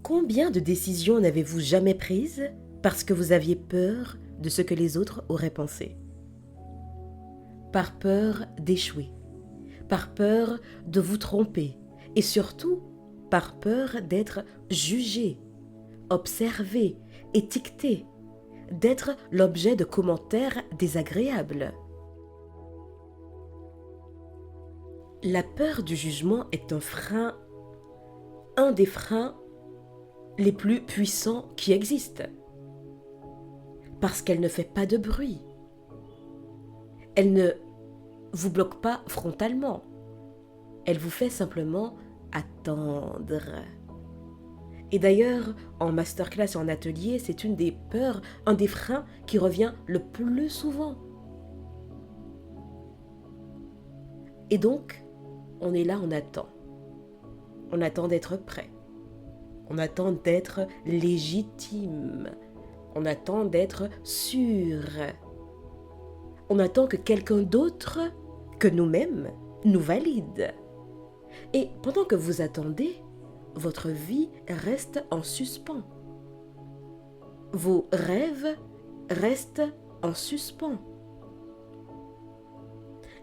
Combien de décisions n'avez-vous jamais prises parce que vous aviez peur de ce que les autres auraient pensé? Par peur d'échouer, par peur de vous tromper et surtout par peur d'être jugé, observé, étiqueté, d'être l'objet de commentaires désagréables. La peur du jugement est un des freins les plus puissants qui existent, parce qu'elle ne fait pas de bruit. Elle ne vous bloque pas frontalement. Elle vous fait simplement attendre. Et d'ailleurs, en masterclass et en atelier, c'est une des peurs, un des freins qui revient le plus souvent. Et donc, on est là, on attend. On attend d'être prêt. On attend d'être légitime. On attend d'être sûr. On attend que quelqu'un d'autre, que nous-mêmes, nous valide. Et pendant que vous attendez, votre vie reste en suspens. Vos rêves restent en suspens.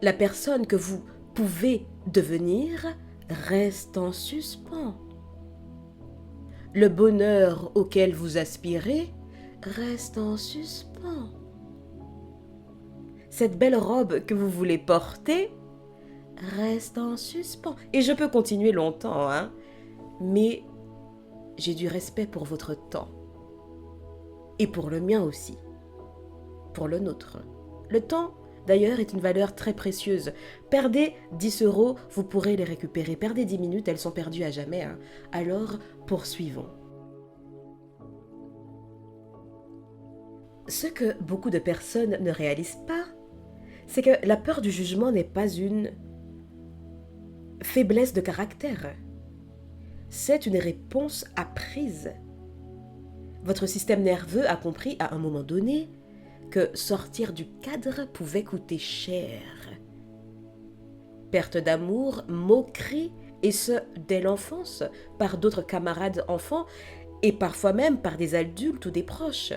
La personne que vous pouvez devenir reste en suspens. Le bonheur auquel vous aspirez reste en suspens. Cette belle robe que vous voulez porter reste en suspens. Et je peux continuer longtemps, mais j'ai du respect pour votre temps. Et pour le mien aussi. Pour le nôtre. Le temps, d'ailleurs, est une valeur très précieuse. Perdez 10 €, vous pourrez les récupérer. Perdez 10 minutes, elles sont perdues à jamais. Alors, poursuivons. Ce que beaucoup de personnes ne réalisent pas, c'est que la peur du jugement n'est pas une faiblesse de caractère. C'est une réponse apprise. Votre système nerveux a compris à un moment donné que sortir du cadre pouvait coûter cher. Perte d'amour, moquerie, et ce, dès l'enfance, par d'autres camarades enfants, et parfois même par des adultes ou des proches.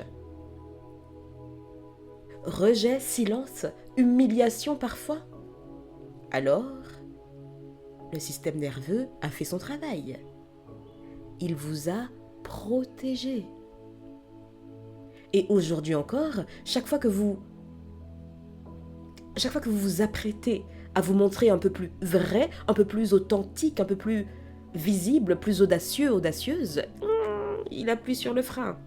Rejet, silence, humiliation parfois. Alors, le système nerveux a fait son travail. Il vous a protégé. Et aujourd'hui encore, chaque fois que vous vous apprêtez à vous montrer un peu plus vrai, un peu plus authentique, un peu plus visible, plus audacieux, audacieuse, il appuie sur le frein.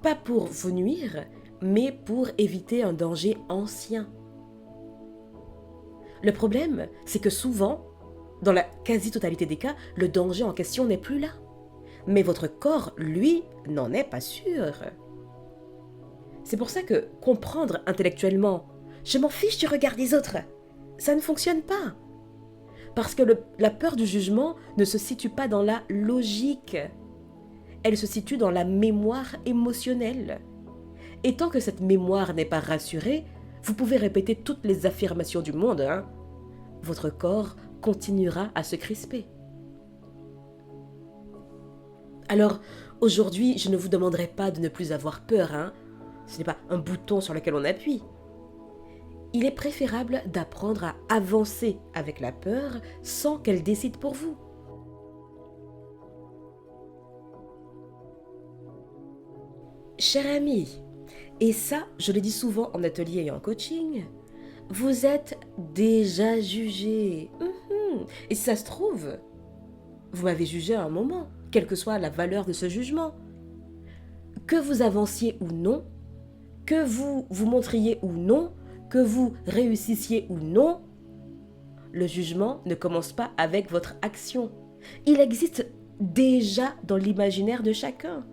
Pas pour vous nuire, mais pour éviter un danger ancien. Le problème, c'est que souvent, dans la quasi-totalité des cas, le danger en question n'est plus là. Mais votre corps, lui, n'en est pas sûr. C'est pour ça que comprendre intellectuellement « je m'en fiche du regard des autres », ça ne fonctionne pas. Parce que la peur du jugement ne se situe pas dans la logique. Elle se situe dans la mémoire émotionnelle. Et tant que cette mémoire n'est pas rassurée, vous pouvez répéter toutes les affirmations du monde, votre corps continuera à se crisper. Alors, aujourd'hui, je ne vous demanderai pas de ne plus avoir peur, Ce n'est pas un bouton sur lequel on appuie. Il est préférable d'apprendre à avancer avec la peur sans qu'elle décide pour vous. Cher ami, et ça, je le dis souvent en atelier et en coaching, vous êtes déjà jugé. Et si ça se trouve, vous m'avez jugé à un moment, quelle que soit la valeur de ce jugement. Que vous avanciez ou non, que vous vous montriez ou non, que vous réussissiez ou non, le jugement ne commence pas avec votre action. Il existe déjà dans l'imaginaire de chacun.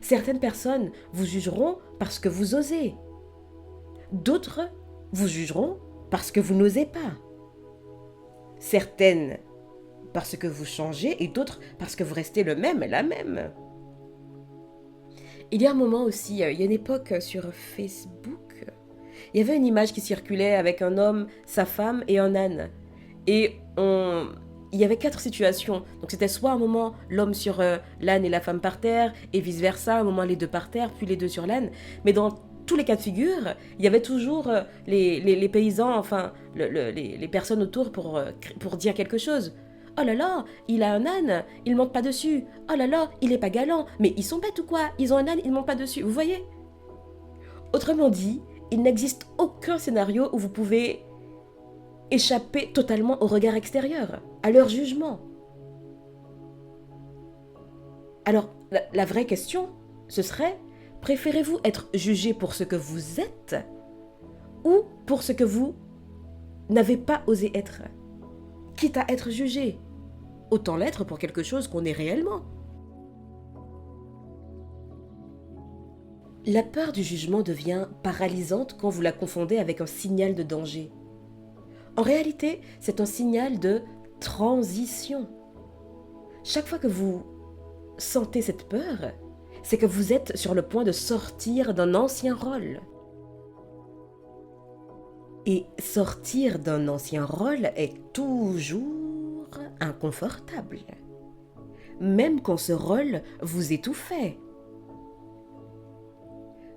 Certaines personnes vous jugeront parce que vous osez. D'autres vous jugeront parce que vous n'osez pas. Certaines parce que vous changez et d'autres parce que vous restez le même, la même. Il y a un moment aussi, il y a une époque sur Facebook, il y avait une image qui circulait avec un homme, sa femme et un âne. Et on il y avait 4 situations. Donc c'était soit un moment l'homme sur l'âne et la femme par terre, et vice-versa, un moment les deux par terre, puis les deux sur l'âne. Mais dans tous les cas de figure, il y avait toujours les paysans, enfin les personnes autour pour dire quelque chose. Oh là là, il a un âne, il monte pas dessus. Oh là là, il est pas galant. Mais ils sont bêtes ou quoi? Ils ont un âne, ils montent pas dessus. Vous voyez? Autrement dit, il n'existe aucun scénario où vous pouvez échapper totalement au regard extérieur, à leur jugement. Alors, la vraie question, ce serait, préférez-vous être jugé pour ce que vous êtes ou pour ce que vous n'avez pas osé être? Quitte à être jugé, autant l'être pour quelque chose qu'on est réellement. La peur du jugement devient paralysante quand vous la confondez avec un signal de danger. En réalité, c'est un signal de transition. Chaque fois que vous sentez cette peur, c'est que vous êtes sur le point de sortir d'un ancien rôle. Et sortir d'un ancien rôle est toujours inconfortable, même quand ce rôle vous étouffait.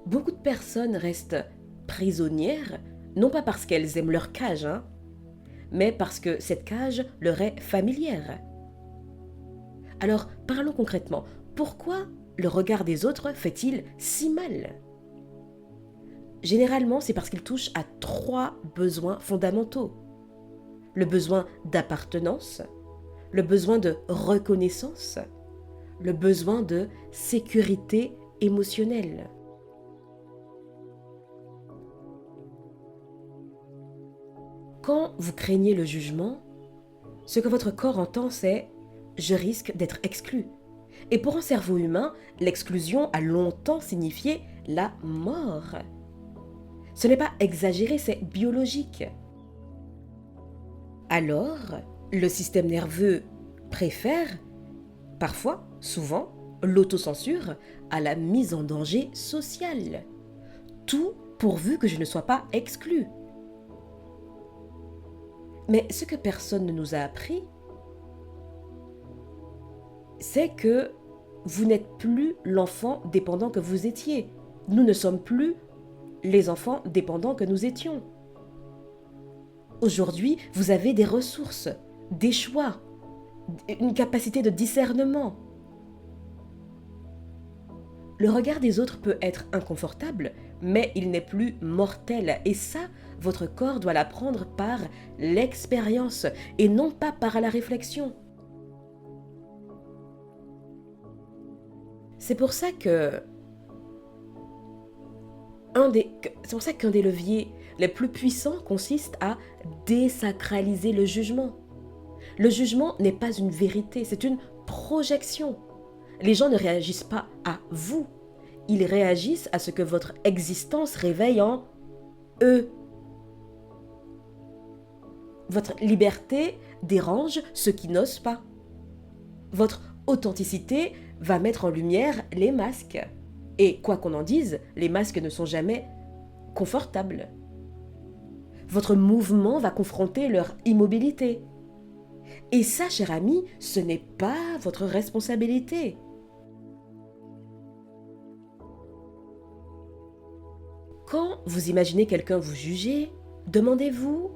Beaucoup de personnes restent prisonnières, non pas parce qu'elles aiment leur cage, mais parce que cette cage leur est familière. Alors, parlons concrètement. Pourquoi le regard des autres fait-il si mal? Généralement, c'est parce qu'il touche à 3 besoins fondamentaux. Le besoin d'appartenance, le besoin de reconnaissance, le besoin de sécurité émotionnelle. Quand vous craignez le jugement, ce que votre corps entend, c'est « je risque d'être exclu ». Et pour un cerveau humain, l'exclusion a longtemps signifié la mort. Ce n'est pas exagéré, c'est biologique. Alors, le système nerveux préfère, parfois, souvent, l'autocensure à la mise en danger sociale. Tout pourvu que je ne sois pas exclu. Mais ce que personne ne nous a appris, c'est que vous n'êtes plus l'enfant dépendant que vous étiez. Nous ne sommes plus les enfants dépendants que nous étions. Aujourd'hui, vous avez des ressources, des choix, une capacité de discernement. Le regard des autres peut être inconfortable, mais il n'est plus mortel. Et ça, votre corps doit l'apprendre par l'expérience et non pas par la réflexion. C'est pour ça qu'un des leviers les plus puissants consiste à désacraliser le jugement. Le jugement n'est pas une vérité, c'est une projection. Les gens ne réagissent pas à vous, ils réagissent à ce que votre existence réveille en eux. Votre liberté dérange ceux qui n'osent pas. Votre authenticité va mettre en lumière les masques. Et quoi qu'on en dise, les masques ne sont jamais confortables. Votre mouvement va confronter leur immobilité. Et ça, cher ami, ce n'est pas votre responsabilité. Quand vous imaginez quelqu'un vous juger, demandez-vous,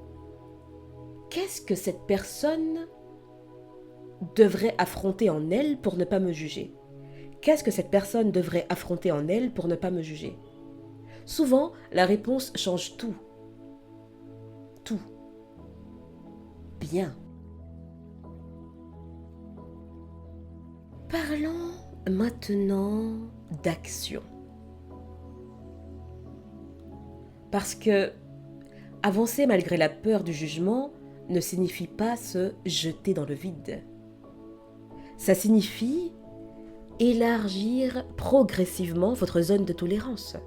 qu'est-ce que cette personne devrait affronter en elle pour ne pas me juger? Qu'est-ce que cette personne devrait affronter en elle pour ne pas me juger? Souvent, la réponse change tout. Tout. Bien. Parlons maintenant d'action. Parce que avancer malgré la peur du jugement ne signifie pas se jeter dans le vide. Ça signifie élargir progressivement votre zone de tolérance.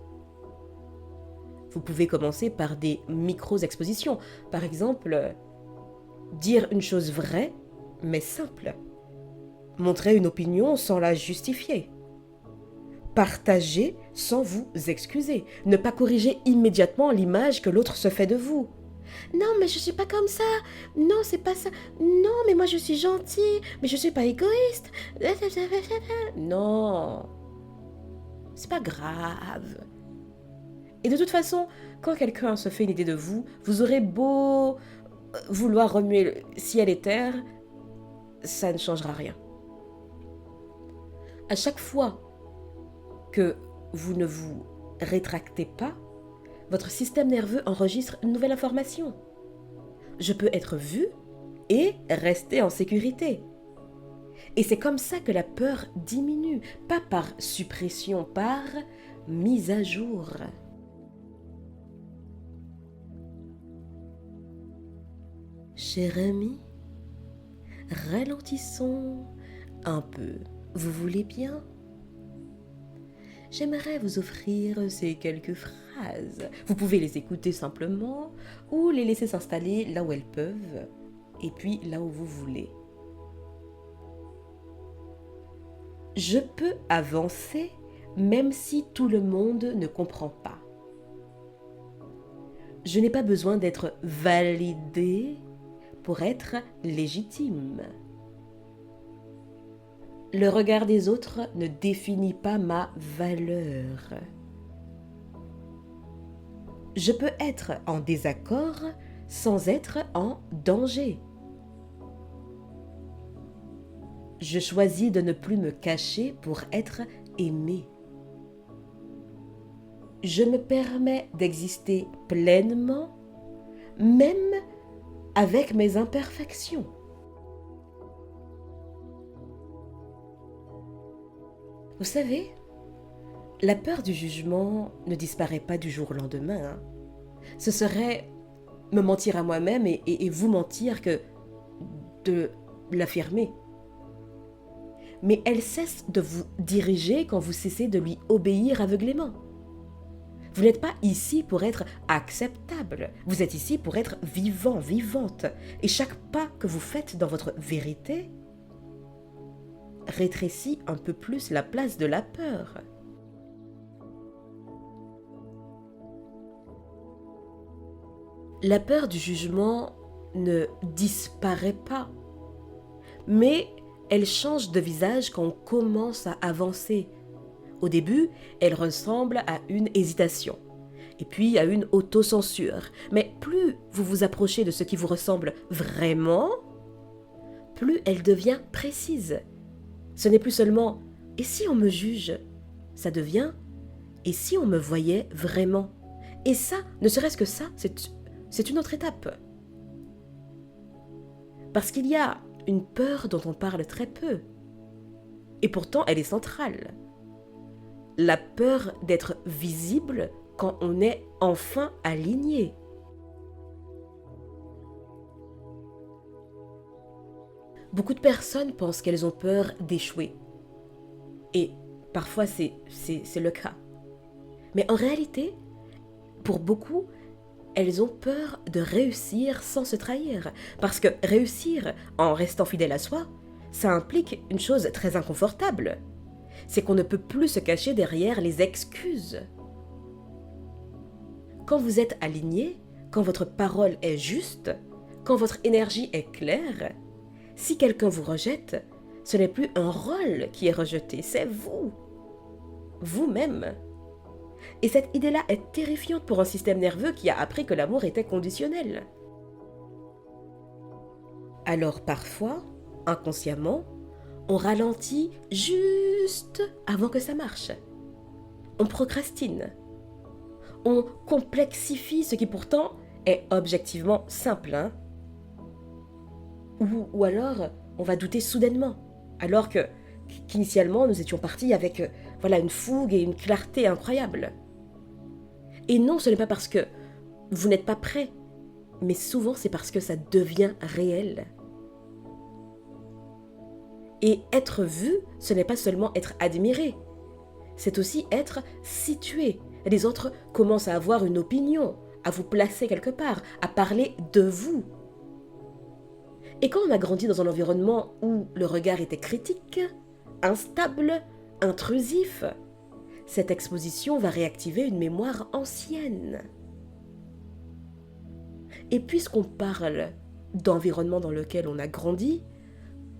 Vous pouvez commencer par des micro-expositions. Par exemple, dire une chose vraie, mais simple. Montrer une opinion sans la justifier. Partager sans vous excuser. Ne pas corriger immédiatement l'image que l'autre se fait de vous. Non, mais je suis pas comme ça. Non, c'est pas ça. Non, mais moi je suis gentille. Mais je suis pas égoïste. Non, c'est pas grave. Et de toute façon, quand quelqu'un se fait une idée de vous, vous aurez beau vouloir remuer le ciel et terre, ça ne changera rien. À chaque fois que vous ne vous rétractez pas, votre système nerveux enregistre une nouvelle information. Je peux être vu et rester en sécurité. Et c'est comme ça que la peur diminue, pas par suppression, par mise à jour. Cher ami, ralentissons un peu. Vous voulez bien? J'aimerais vous offrir ces quelques phrases. Vous pouvez les écouter simplement ou les laisser s'installer là où elles peuvent et puis là où vous voulez. Je peux avancer même si tout le monde ne comprend pas. Je n'ai pas besoin d'être validé pour être légitime. Le regard des autres ne définit pas ma valeur. Je peux être en désaccord sans être en danger. Je choisis de ne plus me cacher pour être aimé. Je me permets d'exister pleinement, même avec mes imperfections. Vous savez, la peur du jugement ne disparaît pas du jour au lendemain. Hein. Ce serait me mentir à moi-même et vous mentir que de l'affirmer. Mais elle cesse de vous diriger quand vous cessez de lui obéir aveuglément. Vous n'êtes pas ici pour être acceptable, vous êtes ici pour être vivant, vivante. Et chaque pas que vous faites dans votre vérité rétrécit un peu plus la place de la peur. La peur du jugement ne disparaît pas, mais elle change de visage quand on commence à avancer. Au début, elle ressemble à une hésitation, et puis à une autocensure. Mais plus vous vous approchez de ce qui vous ressemble vraiment, plus elle devient précise. Ce n'est plus seulement « et si on me juge ?» Ça devient « et si on me voyait vraiment ?» Et ça, ne serait-ce que ça, c'est une autre étape. Parce qu'il y a une peur dont on parle très peu. Et pourtant, elle est centrale. La peur d'être visible quand on est enfin aligné. Beaucoup de personnes pensent qu'elles ont peur d'échouer. Et parfois, c'est le cas. Mais en réalité, pour beaucoup, elles ont peur de réussir sans se trahir. Parce que réussir en restant fidèle à soi, ça implique une chose très inconfortable. C'est qu'on ne peut plus se cacher derrière les excuses. Quand vous êtes aligné, quand votre parole est juste, quand votre énergie est claire, si quelqu'un vous rejette, ce n'est plus un rôle qui est rejeté, c'est vous. Vous-même. Et cette idée-là est terrifiante pour un système nerveux qui a appris que l'amour était conditionnel. Alors parfois, inconsciemment, on ralentit juste avant que ça marche. On procrastine. On complexifie ce qui pourtant est objectivement simple. Hein? Ou alors, on va douter soudainement, alors qu'initialement, nous étions partis avec une fougue et une clarté incroyables. Et non, ce n'est pas parce que vous n'êtes pas prêt, mais souvent c'est parce que ça devient réel. Et être vu, ce n'est pas seulement être admiré, c'est aussi être situé. Les autres commencent à avoir une opinion, à vous placer quelque part, à parler de vous. Et quand on a grandi dans un environnement où le regard était critique, instable, intrusif, cette exposition va réactiver une mémoire ancienne. Et puisqu'on parle d'environnement dans lequel on a grandi,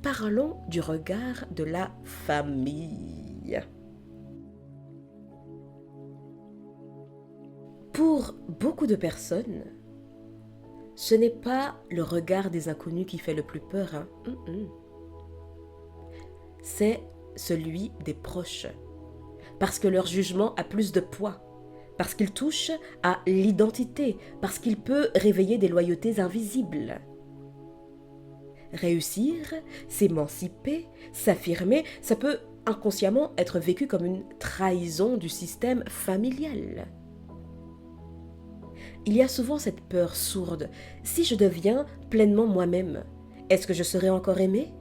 parlons du regard de la famille. Pour beaucoup de personnes, ce n'est pas le regard des inconnus qui fait le plus peur, hein. C'est celui des proches. Parce que leur jugement a plus de poids. Parce qu'il touche à l'identité. Parce qu'il peut réveiller des loyautés invisibles. Réussir, s'émanciper, s'affirmer, ça peut inconsciemment être vécu comme une trahison du système familial. Il y a souvent cette peur sourde. Si je deviens pleinement moi-même, est-ce que je serai encore aimée ?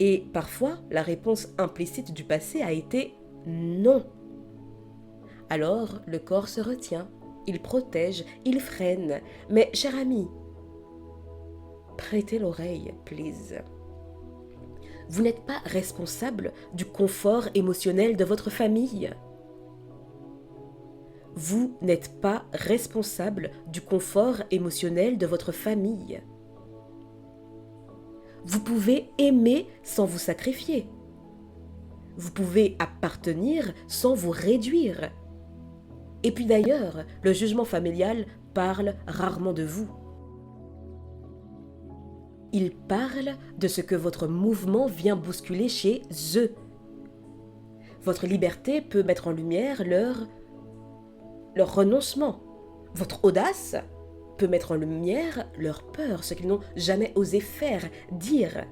Et parfois, la réponse implicite du passé a été non. Alors, le corps se retient, il protège, il freine. Mais, cher ami, prêtez l'oreille, please. Vous n'êtes pas responsable du confort émotionnel de votre famille. Vous n'êtes pas responsable du confort émotionnel de votre famille. Vous pouvez aimer sans vous sacrifier. Vous pouvez appartenir sans vous réduire. Et puis d'ailleurs, le jugement familial parle rarement de vous. Il parle de ce que votre mouvement vient bousculer chez eux. Votre liberté peut mettre en lumière leur renoncement. Votre audace peut mettre en lumière leur peur, ce qu'ils n'ont jamais osé faire, dire.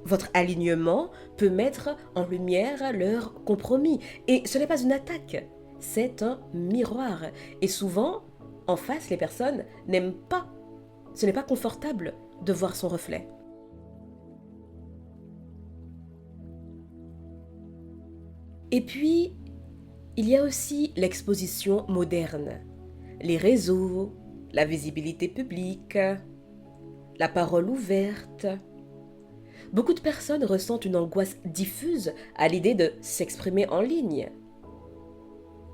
Votre alignement peut mettre en lumière leur compromis. Et ce n'est pas une attaque, c'est un miroir. Et souvent, en face, les personnes n'aiment pas. Ce n'est pas confortable de voir son reflet. Et puis, il y a aussi l'exposition moderne, les réseaux, la visibilité publique, la parole ouverte. Beaucoup de personnes ressentent une angoisse diffuse à l'idée de s'exprimer en ligne.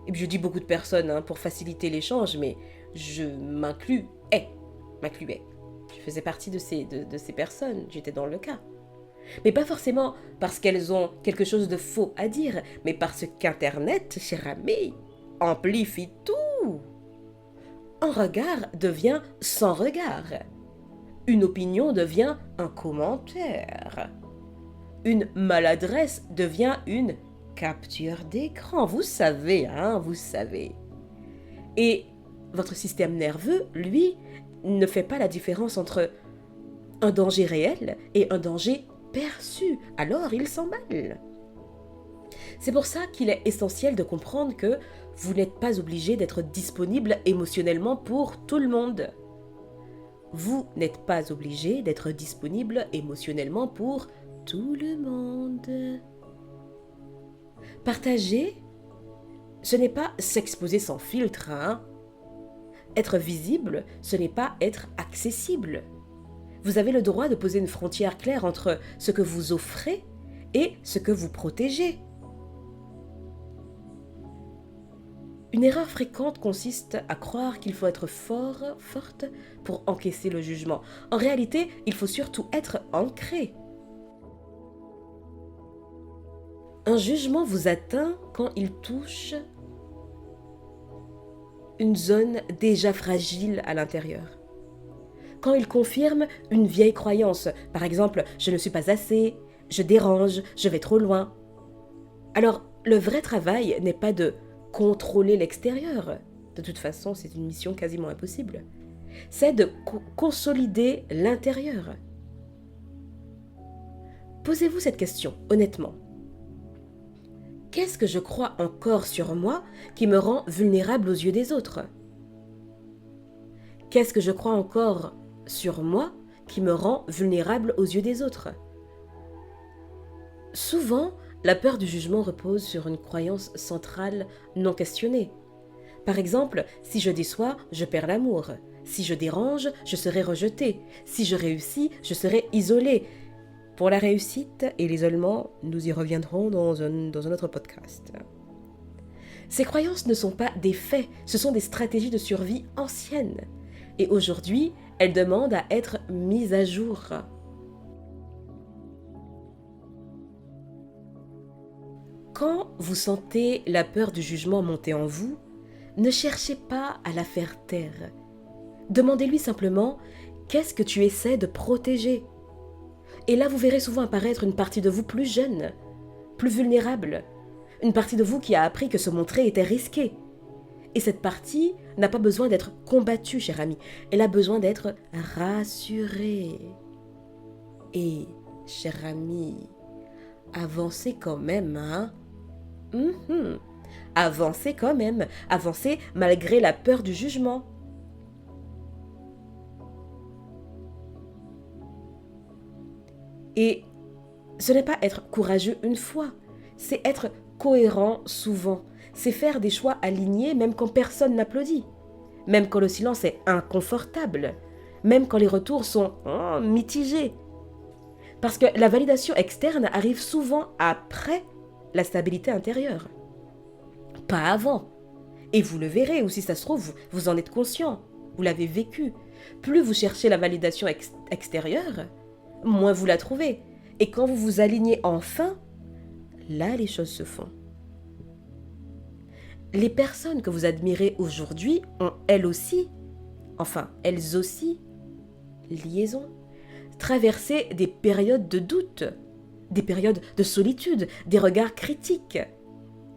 Et puis je dis beaucoup de personnes pour faciliter l'échange, mais je m'incluais. Je faisais partie de ces personnes, j'étais dans le cas. Mais pas forcément parce qu'elles ont quelque chose de faux à dire, mais parce qu'Internet, cher ami, amplifie tout. Un regard devient sans regard. Une opinion devient un commentaire. Une maladresse devient une capture d'écran. Vous savez, vous savez. Et votre système nerveux, lui, ne fait pas la différence entre un danger réel et un danger perçu. Alors il s'emballe. C'est pour ça qu'il est essentiel de comprendre que vous n'êtes pas obligé d'être disponible émotionnellement pour tout le monde. Vous n'êtes pas obligé d'être disponible émotionnellement pour tout le monde. Partager, ce n'est pas s'exposer sans filtre. Être visible, ce n'est pas être accessible. Vous avez le droit de poser une frontière claire entre ce que vous offrez et ce que vous protégez. Une erreur fréquente consiste à croire qu'il faut être forte pour encaisser le jugement. En réalité, il faut surtout être ancré. Un jugement vous atteint quand il touche une zone déjà fragile à l'intérieur. Quand il confirme une vieille croyance, par exemple, je ne suis pas assez, je dérange, je vais trop loin. Alors, le vrai travail n'est pas de contrôler l'extérieur. De toute façon, c'est une mission quasiment impossible. C'est de consolider l'intérieur. Posez-vous cette question, honnêtement. Qu'est-ce que je crois encore sur moi qui me rend vulnérable aux yeux des autres ? Qu'est-ce que je crois encore sur moi qui me rend vulnérable aux yeux des autres ? Souvent, la peur du jugement repose sur une croyance centrale non questionnée. Par exemple, si je déçois, je perds l'amour. Si je dérange, je serai rejeté. Si je réussis, je serai isolé. Pour la réussite et l'isolement, nous y reviendrons dans un autre podcast. Ces croyances ne sont pas des faits, ce sont des stratégies de survie anciennes. Et aujourd'hui, elle demande à être mise à jour. Quand vous sentez la peur du jugement monter en vous, ne cherchez pas à la faire taire. Demandez-lui simplement qu'est-ce que tu essaies de protéger. Et là, vous verrez souvent apparaître une partie de vous plus jeune, plus vulnérable, une partie de vous qui a appris que se montrer était risqué. Et cette partie n'a pas besoin d'être combattue, cher ami, elle a besoin d'être rassurée. Et, cher ami, avancez quand même, hein? Avancez quand même, avancez malgré la peur du jugement. Et ce n'est pas être courageux une fois, c'est être cohérent souvent. C'est faire des choix alignés même quand personne n'applaudit, même quand le silence est inconfortable, même quand les retours sont mitigés. Parce que la validation externe arrive souvent après la stabilité intérieure, pas avant. Et vous le verrez, ou si ça se trouve, vous en êtes conscient, vous l'avez vécu. Plus vous cherchez la validation extérieure, moins vous la trouvez. Et quand vous vous alignez enfin, là les choses se font. Les personnes que vous admirez aujourd'hui ont elles aussi, liaison, traversé des périodes de doute, des périodes de solitude, des regards critiques,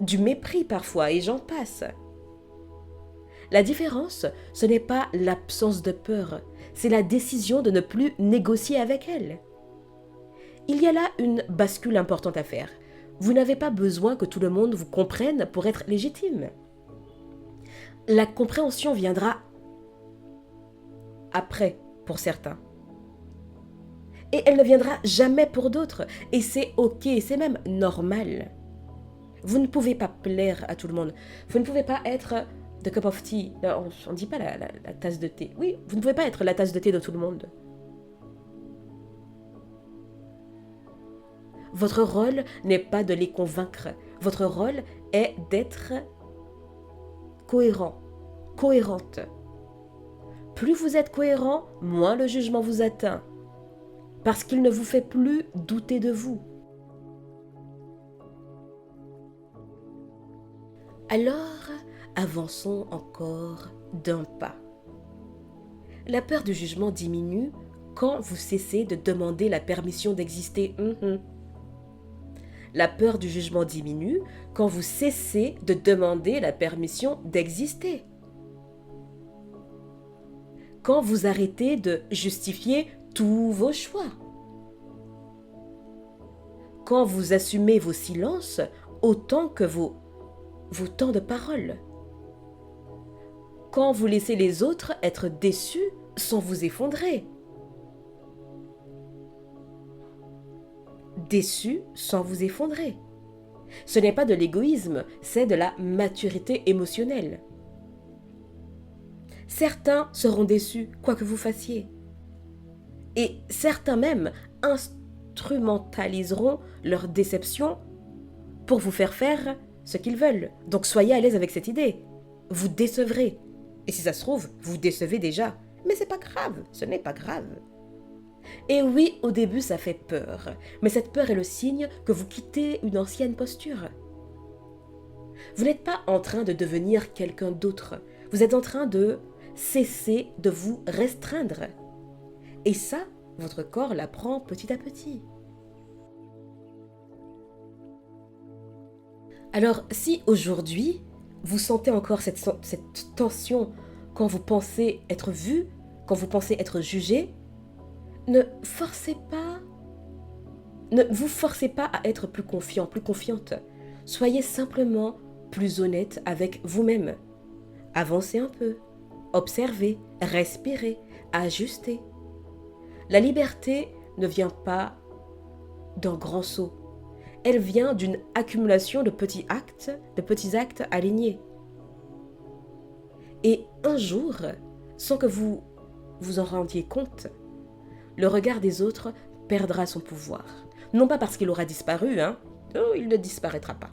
du mépris parfois, et j'en passe. La différence, ce n'est pas l'absence de peur, c'est la décision de ne plus négocier avec elle. Il y a là une bascule importante à faire. Vous n'avez pas besoin que tout le monde vous comprenne pour être légitime. La compréhension viendra après pour certains. Et elle ne viendra jamais pour d'autres. Et c'est ok, c'est même normal. Vous ne pouvez pas plaire à tout le monde. Vous ne pouvez pas être the cup of tea. Non, on ne dit pas la tasse de thé. Oui, vous ne pouvez pas être la tasse de thé de tout le monde. Votre rôle n'est pas de les convaincre. Votre rôle est d'être cohérent, cohérente. Plus vous êtes cohérent, moins le jugement vous atteint. Parce qu'il ne vous fait plus douter de vous. Alors, avançons encore d'un pas. La peur du jugement diminue quand vous cessez de demander la permission d'exister. La peur du jugement diminue quand vous cessez de demander la permission d'exister. Quand vous arrêtez de justifier tous vos choix. Quand vous assumez vos silences autant que vos temps de parole. Quand vous laissez les autres être déçus sans vous effondrer. Déçus sans vous effondrer. Ce n'est pas de l'égoïsme, c'est de la maturité émotionnelle. Certains seront déçus, quoi que vous fassiez. Et certains même instrumentaliseront leur déception pour vous faire ce qu'ils veulent. Donc soyez à l'aise avec cette idée. Vous décevrez. Et si ça se trouve, vous décevez déjà. Mais c'est pas grave, ce n'est pas grave. Et oui, au début, ça fait peur. Mais cette peur est le signe que vous quittez une ancienne posture. Vous n'êtes pas en train de devenir quelqu'un d'autre. Vous êtes en train de cesser de vous restreindre. Et ça, votre corps l'apprend petit à petit. Alors, si aujourd'hui, vous sentez encore cette tension quand vous pensez être vu, quand vous pensez être jugé, ne vous forcez pas à être plus confiant, plus confiante. Soyez simplement plus honnête avec vous-même. Avancez un peu, observez, respirez, ajustez. La liberté ne vient pas d'un grand saut. Elle vient d'une accumulation de petits actes alignés. Et un jour, sans que vous vous en rendiez compte, le regard des autres perdra son pouvoir. Non pas parce qu'il aura disparu, il ne disparaîtra pas.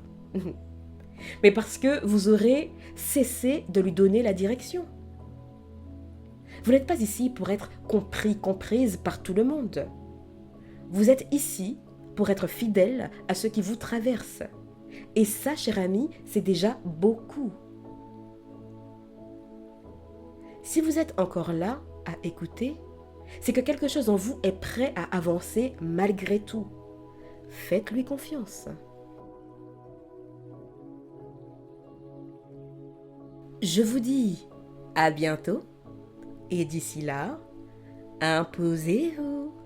Mais parce que vous aurez cessé de lui donner la direction. Vous n'êtes pas ici pour être compris, comprise par tout le monde. Vous êtes ici pour être fidèle à ce qui vous traverse. Et ça, cher ami, c'est déjà beaucoup. Si vous êtes encore là à écouter, c'est que quelque chose en vous est prêt à avancer malgré tout. Faites-lui confiance. Je vous dis à bientôt et d'ici là, imposez-vous.